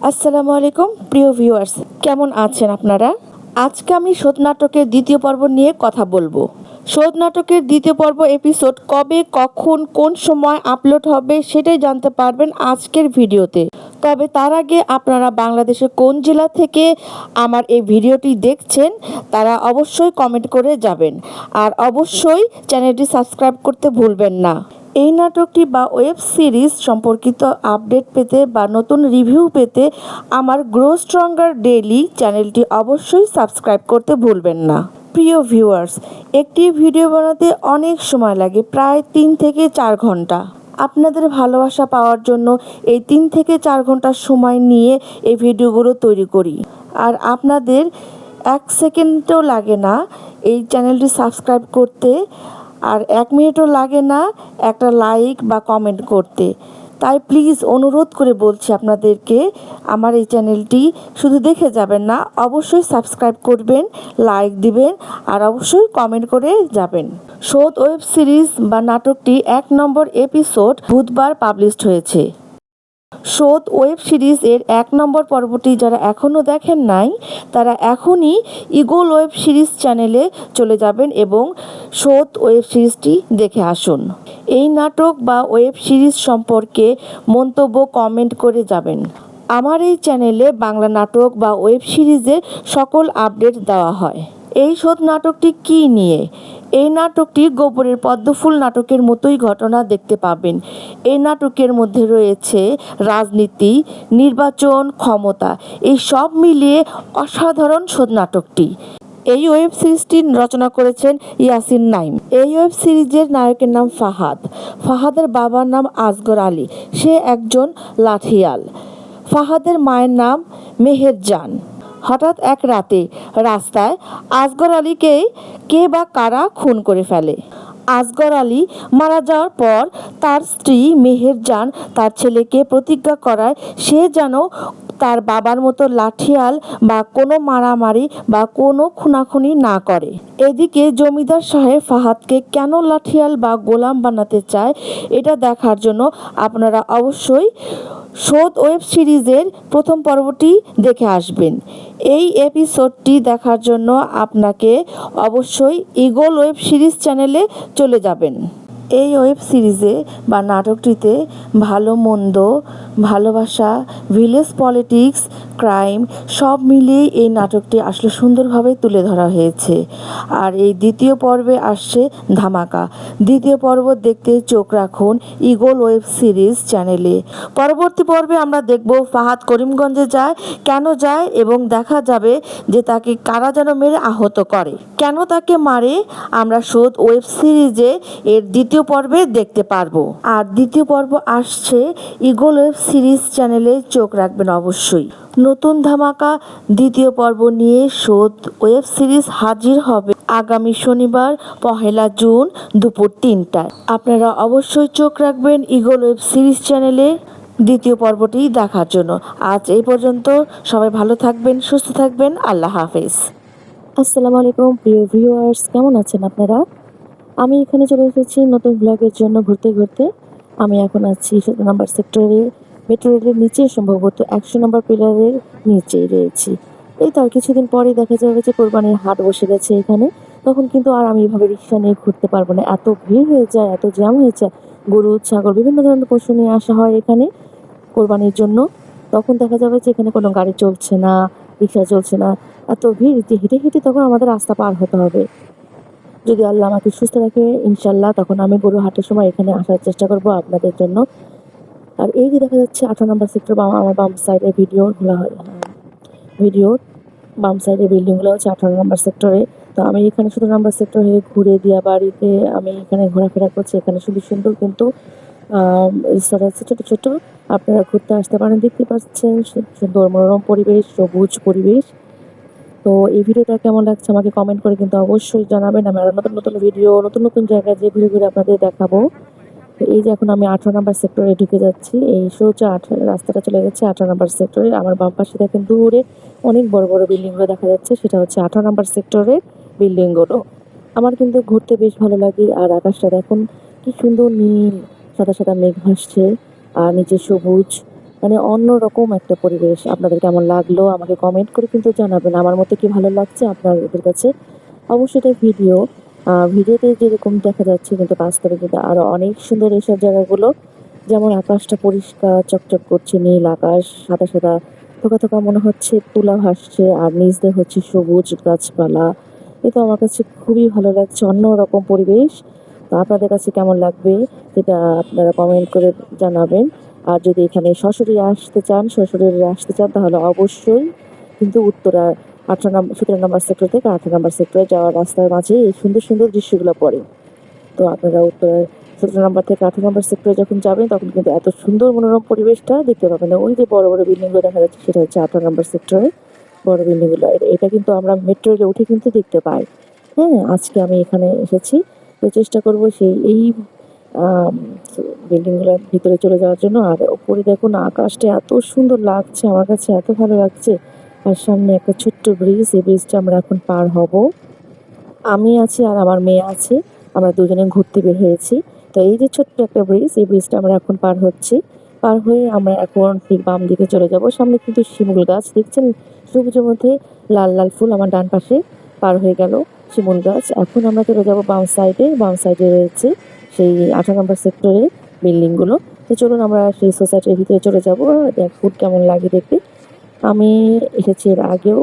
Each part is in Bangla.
আসসালামু আলাইকুম প্রিয় ভিউয়ার্স, কেমন আছেন আপনারা? আজকে আমি শোধ নাটকের দ্বিতীয় পর্ব নিয়ে কথা বলবো। শোধ নাটকের দ্বিতীয় পর্ব এপিসোড কবে, কখন, কোন সময় আপলোড হবে সেটাই জানতে পারবেন আজকের ভিডিওতে। তবে তার আগে আপনারা বাংলাদেশের কোন জেলা থেকে আমার এই ভিডিওটি দেখছেন তারা অবশ্যই কমেন্ট করে যাবেন, আর অবশ্যই চ্যানেলটি সাবস্ক্রাইব করতে ভুলবেন না। এই নাটকটি বা ওয়েব সিরিজ সম্পর্কিত আপডেট পেতে বা নতুন রিভিউ পেতে আমার গ্রো স্ট্রঙ্গার ডেইলি চ্যানেলটি অবশ্যই সাবস্ক্রাইব করতে ভুলবেন না। প্রিয় ভিউয়ার্স, একটি ভিডিও বানাতে অনেক সময় লাগে, প্রায় 3 থেকে 4 ঘন্টা। আপনাদের ভালোবাসা পাওয়ার জন্য এই 3 থেকে 4 ঘন্টা সময় নিয়ে এই ভিডিওগুলো তৈরি করি, আর আপনাদের 1 সেকেন্ডও লাগে না এই চ্যানেলটি সাবস্ক্রাইব করতে, আর 1 মিনিটও লাগে না একটা লাইক বা কমেন্ট করতে। তাই প্লিজ অনুরোধ করে বলছি আপনাদেরকে, আমার এই চ্যানেলটি শুধু দেখে যাবেন না, অবশ্যই সাবস্ক্রাইব করবেন, লাইক দিবেন, আর অবশ্যই কমেন্ট করে যাবেন। শোধ ওয়েব সিরিজ বা নাটকটি 1 নম্বর এপিসোড বুধবার পাবলিশড হয়েছে। শোধ ওয়েব সিরিজ এর 1 নম্বর পর্বটি যারা এখনও দেখেন নাই তারা এখনই ইগল ওয়েব সিরিজ চ্যানেলে চলে যাবেন এবং শোধ ওয়েব সিরিজটি দেখে আসুন। এই নাটক বা ওয়েব সিরিজ সম্পর্কে মন্তব্য কমেন্ট করে যাবেন। আমার এই চ্যানেলে বাংলা নাটক বা ওয়েব সিরিজের সকল আপডেট দেওয়া হয়। এই শোধ নাটকটি কী নিয়ে? এই নাটকটি গোবরের পদ্মফুল নাটকের মতোই ঘটনা দেখতে পাবেন। এই নাটকের মধ্যে রয়েছে রাজনীতি, নির্বাচন, ক্ষমতা, এই সব মিলিয়ে অসাধারণ শোধ নাটকটি। এই ওয়েব সিরিজটি রচনা করেছেন ইয়াসিন নাইম। এই ওয়েব সিরিজের নায়কের নাম ফাহাদ। ফাহাদের বাবার নাম আসগর আলী, সে একজন লাঠিয়াল। ফাহাদের মায়ের নাম মেহেরজান। হঠাৎ এক রাতে রাস্তায় আসগর আলীকে কে বা কারা খুন করে ফেলে। আসগর আলী মারা যাওয়ার পর তার স্ত্রী মেহেরজান তার ছেলেকে প্রতিজ্ঞা করায় সে যেন তার বাবার মতো লাঠিয়াল বা কোনো মারামারি বা কোনো খুনাখুনি না করে। এদিকে জমিদার সাহেব ফাহাদকে কেন লাঠিয়াল বা গোলাম বানাতে চায় এটা দেখার জন্য আপনারা অবশ্যই শোধ ওয়েব সিরিজের প্রথম পর্বটি দেখে আসবেন। এই এপিসোডটি দেখার জন্য আপনাকে অবশ্যই ইগল ওয়েব সিরিজ চ্যানেলে চলে যাবেন। এই ওয়েব সিরিজে বা নাটকটিতে ভালো মন্দ, ভালোবাসা, ভিলেজ পলিটিক্স, ক্রাইম সব মিলিয়ে এই নাটকটি আসলে সুন্দরভাবে তুলে ধরা হয়েছে। আর এই দ্বিতীয় পর্বে আসছে ধামাকা। দ্বিতীয় পর্ব দেখতে চোখ রাখুন ইগল ওয়েব সিরিজ চ্যানেলে। পরবর্তী পর্বে আমরা দেখব ফাহাদ করিমগঞ্জে যায়, কেন যায় এবং দেখা যাবে যে তাকে কারা যেন মেরে আহত করে। কেন তাকে মারে আমরা শোধ ওয়েব সিরিজে এর দ্বিতীয় পর্বে দেখতে পারবো। আর দ্বিতীয় পর্ব আসছে ইগল ওয়েব সিরিজ চ্যানেলে, চোখ রাখবেন অবশ্যই। নতুন ধামাকা দ্বিতীয় পর্ব নিয়ে শোধ ওয়েব সিরিজ হাজির হবে আগামী শনিবার 1 জুন দুপুর 3টায়। আপনারা অবশ্যই চোখ রাখবেন ইগল ওয়েব সিরিজ চ্যানেলে দ্বিতীয় পর্বটি দেখার জন্য। আজ এই পর্যন্ত, সবাই ভালো থাকবেন, সুস্থ থাকবেন, আল্লাহ হাফেজ। আসসালামু আলাইকুম প্রিয় ভিউয়ার্স, কেমন আছেন আপনারা? আমি এখানে চলে এসেছি নতুন ব্লগের জন্য ঘুরতে ঘুরতে। আমি এখন আছি 17 নম্বর সেক্টরে, মেট্রো রেলের নিচে, সম্ভবত 100 নম্বর পিলারের নিচেই রয়েছি। এই তো আর কিছুদিন পরেই দেখা যাবে যে কোরবানির হাট বসে গেছে এখানে। তখন কিন্তু আর আমি এভাবে রিক্সা নিয়ে ঘুরতে পারবো না, এত ভিড় হয়ে যায়, এত জ্যাম হয়ে যায়। গরু, ছাগল, বিভিন্ন ধরনের পশু নিয়ে আসা হয় এখানে কোরবানির জন্য। তখন দেখা যাবে যে এখানে কোনো গাড়ি চলছে না, রিক্সা চলছে না, এত ভিড় যে হেঁটে হেঁটে তখন আমাদের রাস্তা পার হতে হবে। যদি আল্লাহ আমাকে সুস্থ রাখে ইনশাল্লাহ, তখন আমি গরু হাটের সময় এখানে আসার চেষ্টা করব আপনাদের জন্য। আর এই যে দেখা যাচ্ছে 18 নম্বর সেক্টর, বা আমার বাম সাইডের ভিডিও বাম সাইডের বিল্ডিংগুলো হচ্ছে 18 নম্বর সেক্টরে। তো আমি এখানে 17 নম্বর সেক্টর হয়ে ঘুরে দিয়া বাড়িতে আমি এখানে ঘোরাফেরা করছি। এখানে সুন্দর সুন্দর কিন্তু রিসোর্ট আছে ছোটো ছোটো, আপনারা ঘুরতে আসতে পারেন। দেখতে পাচ্ছেন সুন্দর মনোরম পরিবেশ, সবুজ পরিবেশ। তো এই ভিডিওটা কেমন লাগছে আমাকে কমেন্ট করে কিন্তু অবশ্যই জানাবেন। আমি আরও নতুন নতুন ভিডিও, নতুন নতুন জায়গায় যে ঘুরে ঘুরে আপনাদের দেখাবো। তো এই যে এখন আমি 18 নম্বর সেক্টরে ঢুকে যাচ্ছি। এই সোজা রাস্তাটা চলে গেছে 18 নম্বর সেক্টরে। আমার বাম পাশে দেখেন দূরে অনেক বড় বড় বিল্ডিংগুলো দেখা যাচ্ছে, সেটা হচ্ছে 18 নম্বর সেক্টরের বিল্ডিংগুলো। আমার কিন্তু ঘুরতে বেশ ভালো লাগে। আর আকাশটা দেখুন কি সুন্দর নীল, সাদা সাদা মেঘ ভাসছে, আর নিচে সবুজ, মানে অন্যরকম একটা পরিবেশ। আপনাদের কেমন লাগলো আমাকে কমেন্ট করে কিন্তু জানাবেন। আমার মতো কি ভালো লাগছে আপনাদের কাছে? অবশ্যই এটা ভিডিও। ভিডিওতে যেরকম দেখা যাচ্ছে কিন্তু বাস্তবে কিন্তু আরো অনেক সুন্দর এইসব জায়গাগুলো। যেমন আকাশটা পরিষ্কার চকচক করছে, নীল আকাশ, সাদা, সাদা থোকা, থোকা মনে হচ্ছে তুলা ভাসছে আর নিচ দিয়ে হচ্ছে সবুজ গাছপালা। এ তো আমার কাছে খুবই ভালো লাগছে, অন্যরকম পরিবেশ। তো আপনাদের কাছে কেমন লাগবে সেটা আপনারা কমেন্ট করে জানাবেন। আর যদি এখানে সশরীরে আসতে চান তাহলে অবশ্যই কিন্তু উত্তরা 17 নম্বর সেক্টর থেকে 18 নম্বর সেক্টরে যাওয়ার রাস্তার মাঝে এই সুন্দর, সুন্দর দৃশ্যগুলো পড়ে। তো আপনারা উত্তরার 17 নম্বর থেকে 18 নম্বর সেক্টরে যখন যাবেন তখন কিন্তু এত সুন্দর মনোরম পরিবেশটা দেখতে পাবেন না। ওই যে বড়, বড় বিল্ডিংগুলো দেখা যাচ্ছে সেটা হচ্ছে 18 নম্বর সেক্টরে বড় বিল্ডিংগুলো। এটা কিন্তু আমরা মেট্রো রেলে উঠে কিন্তু দেখতে পাই। হ্যাঁ? আজকে আমি এখানে এসেছি। তো চেষ্টা করব এই আম বিল্ডিংগুলোর ভিতরে চলে যাওয়ার জন্য। আর উপরে দেখুন আকাশটা এত সুন্দর লাগছে, আমার কাছে এত ভালো লাগছে। আর সামনে একটা ছোট্ট ব্রিজ, এই ব্রিজটা আমরা এখন পার হব। আমি আছি আর আমার মেয়ে আছে। আমরা দুজনে ঘুরতে বের হয়েছি। তো এই যে ছোট্ট একটা ব্রিজ, এই ব্রিজটা আমরা এখন পার হচ্ছি। পার হয়ে আমরা এখন ঠিক বাম দিকে চলে যাব। সামনে কিন্তু শিমুল গাছ দেখছেন? সবুজের মধ্যে লাল, লাল ফুল। আমার ডান পাশে পার হয়ে গেল শিমুল গাছ। এখন আমরা চলে যাব বাম সাইডে। বাম সাইডে রয়েছে সেই 18 নম্বর সেক্টরের বিল্ডিংগুলো। তো চলুন আমরা সেই সোসাইটির ভিতরে চলে যাব। দেখুন কেমন লাগে দেখতে। আমি এসেছি এর আগেও।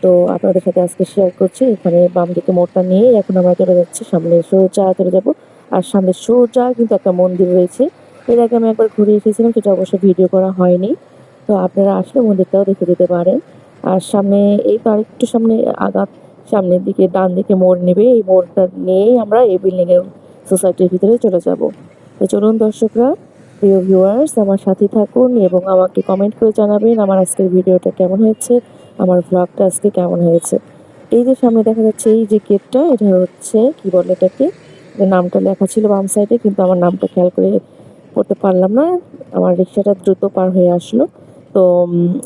তো আপনাদের সাথে আজকে শেয়ার করছি। এখানে বাম দিকে মোড়টা নিয়ে এখন আমরা চলে যাচ্ছি সামনে সোজা চলে যাব। আর সামনে সোজা কিন্তু একটা মন্দির রয়েছে। এর আগে আমি একবার ঘুরে এসেছিলাম, সেটা অবশ্য ভিডিও করা হয়নি। তো আপনারা আসলে মন্দিরটাও দেখে যেতে পারেন। আর সামনে এই তো আরেকটু সামনে সামনের দিকে ডান দিকে মোড় নেবে। এই মোড়টা নিয়েই আমরা এই বিল্ডিংয়ের সোসাইটির ভিতরে চলে যাব। তো চলুন দর্শকরা, প্রিয় ভিউয়ার্স আমার সাথে থাকুন এবং আমাকে কমেন্ট করে জানাবেন আমার আজকের ভিডিওটা কেমন হয়েছে, আমার ভ্লগটা আজকে কেমন হয়েছে। এই যে সামনে দেখা যাচ্ছে এই যে গেটটা, এটা হচ্ছে কি বলে এটাকে, নামটা লেখা ছিল বাম সাইডে কিন্তু আমার নামটা খেয়াল করে পড়তে পারলাম না। আমার রিক্সাটা দ্রুত পার হয়ে আসলো। তো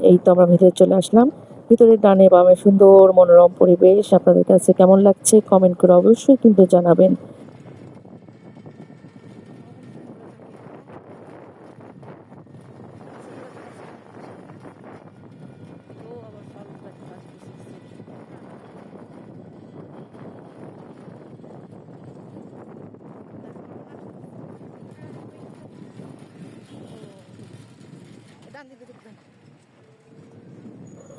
এই তো আমরা ভেতরে চলে আসলাম। ভিতরে ডানে বামে সুন্দর মনোরম পরিবেশ। আপনাদের কাছে কেমন লাগছে কমেন্ট করে অবশ্যই কিন্তু জানাবেন।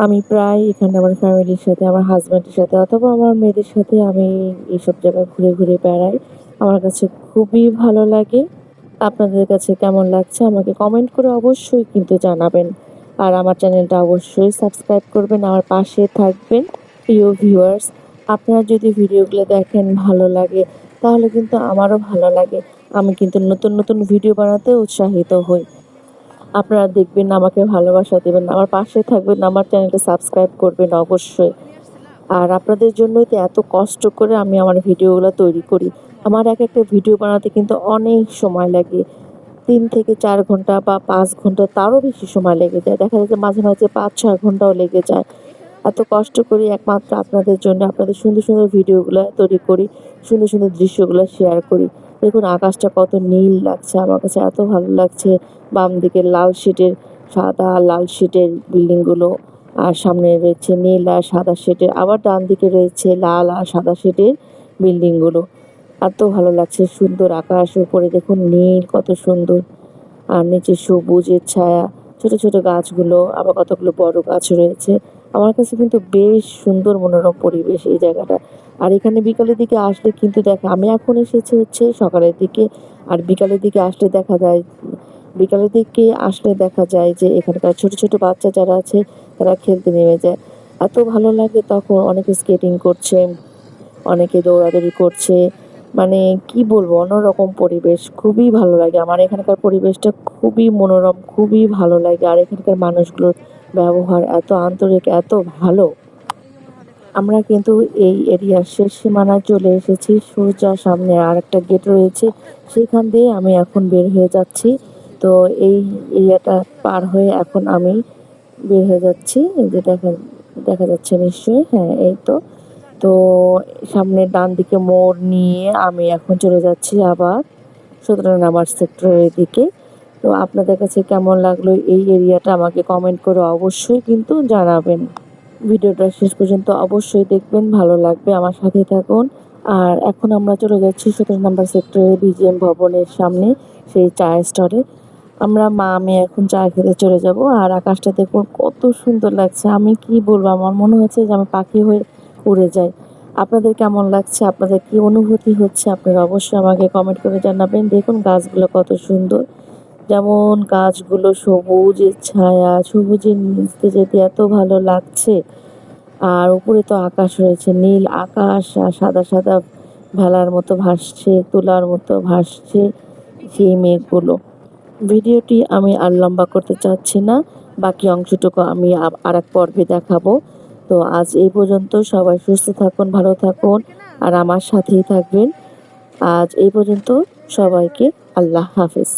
আমি প্রায় এখানে আমার ফ্যামিলির সাথে, আমার হাসব্যান্ডের সাথে অথবা আমার মেয়েদের সাথে আমি এইসব জায়গায় ঘুরে, ঘুরে বেড়াই। আমার কাছে খুবই ভালো লাগে। আপনাদের কাছে কেমন লাগছে আমাকে কমেন্ট করে অবশ্যই কিন্তু জানাবেন। আর আমার চ্যানেলটা অবশ্যই সাবস্ক্রাইব করবেন, আমার পাশে থাকবেন। প্রিয় ভিউয়ার্স, আপনারা যদি ভিডিওগুলো দেখেন ভালো লাগে তাহলে কিন্তু আমারও ভালো লাগে। আমি কিন্তু নতুন, নতুন ভিডিও বানাতে উৎসাহিত হই। আপনারা দেখবেন, আমাকে ভালোবাসা দিবেন, আমার পাশে থাকবেন, আমার চ্যানেলটা সাবস্ক্রাইব করবেন অবশ্যই। আর আপনাদের জন্যই তো এত কষ্ট করে আমি আমার ভিডিওগুলো তৈরি করি। আমার একটা ভিডিও বানাতে কিন্তু অনেক সময় লাগে। ৩ থেকে ৪ ঘন্টা বা ৫ ঘন্টা তারও বেশি সময় লেগে যায়। দেখা যায় যে মাঝে, মাঝে ৫-৬ ঘন্টাও লেগে যায়। এত কষ্ট করি একমাত্র আপনাদের জন্য, আপনাদের সুন্দর, সুন্দর ভিডিওগুলা তৈরি করি, সুন্দর, সুন্দর দৃশ্যগুলা শেয়ার করি। দেখুন আকাশটা কত নীল লাগছে, আমার কাছে এত ভালো লাগছে। বাম দিকে লাল শেডের, সাদা লাল শেডের বিল্ডিংগুলো। আর সামনে রয়েছে নীল আর সাদা শেডের। আবার ডান দিকে রয়েছে লাল আর সাদা শেডের বিল্ডিংগুলো। এত ভালো লাগছে, সুন্দর আকাশ, উপরে দেখুন নীল কত সুন্দর। আর নিচে সবুজের ছায়া, ছোট, ছোট গাছগুলো, আবার কতগুলো বড় গাছ রয়েছে। আমার কাছে কিন্তু বেশ সুন্দর মনোরম পরিবেশ এই জায়গাটা। আর এখানে বিকালের দিকে আসলে কিন্তু আমি এখন এসেছি হচ্ছে সকালের দিকে। আর বিকালের দিকে আসলে দেখা যায় যে এখানকার ছোট, ছোট বাচ্চা যারা আছে তারা খেলতে নেমে যায়। এত ভালো লাগে তখন, অনেকে স্কেটিং করছে, অনেকে দৌড়াদৌড়ি করছে। মানে কি বলবো, অন্যরকম পরিবেশ। খুবই ভালো লাগে। আমার এখানকার পরিবেশটা খুবই মনোরম, খুবই ভালো লাগে। আর এখানকার মানুষগুলোর ব্যবহার এত আন্তরিক, এত ভালো। আমরা কিন্তু এই এরিয়ার শেষ সীমানায় চলে এসেছি। সোজা সামনে আরেকটা গেট রয়েছে। সেখান দিয়ে আমি এখন বের হয়ে যাচ্ছি। তো এই এরিয়াটা পার হয়ে এখন আমি বের হয়ে যাচ্ছি। এই যে দেখা যাচ্ছে নিশ্চয়ই। হ্যাঁ, এই তো। তো সামনে ডান দিকে মোড় নিয়ে আমি এখন চলে যাচ্ছি আবার 17 নাম্বার সেক্টরের দিকে। তো তো আপনাদের কাছে কেমন লাগলো এই এরিয়াটা আমাকে কমেন্ট করে অবশ্যই কিন্তু জানাবেন। ভিডিওটা শেষ পর্যন্ত অবশ্যই দেখবেন, ভালো লাগবে, আমার সাথে থাকুন। আর এখন আমরা চলে যাচ্ছি 17 নম্বর সেক্টরের বিজিএম ভবনের সামনে সেই চায়ের স্টলে। আমরা মা মেয়ে এখন চা খেতে চলে যাব। আর আকাশটা দেখুন কত সুন্দর লাগছে, আমি কি বলবো, আমার মনে হচ্ছে যে আমি পাখি হয়ে উড়ে যাই। আপনাদের কেমন লাগছে, আপনাদের কি অনুভূতি হচ্ছে, আপনারা অবশ্যই আমাকে কমেন্ট করে জানাবেন। দেখুন গাছগুলো কত সুন্দর, যেমন গাছগুলো সবুজের ছায়া, সবুজের নিচে যেতে এত ভালো লাগছে। আর উপরে তো আকাশ রয়েছে, নীল আকাশ আর সাদা সাদা ভেলার মতো ভাসছে, তুলার মতো ভাসছে সেই মেঘগুলো। ভিডিওটি আমি আর লম্বা করতে চাচ্ছি না, বাকি অংশটুকু আমি আরেক পর্বে দেখাবো। তো আজ এই পর্যন্ত, সবাই সুস্থ থাকুন, ভালো থাকুন আর আমার সাথেই থাকবেন। আজ এই পর্যন্ত, সবাইকে আল্লাহ হাফেজ।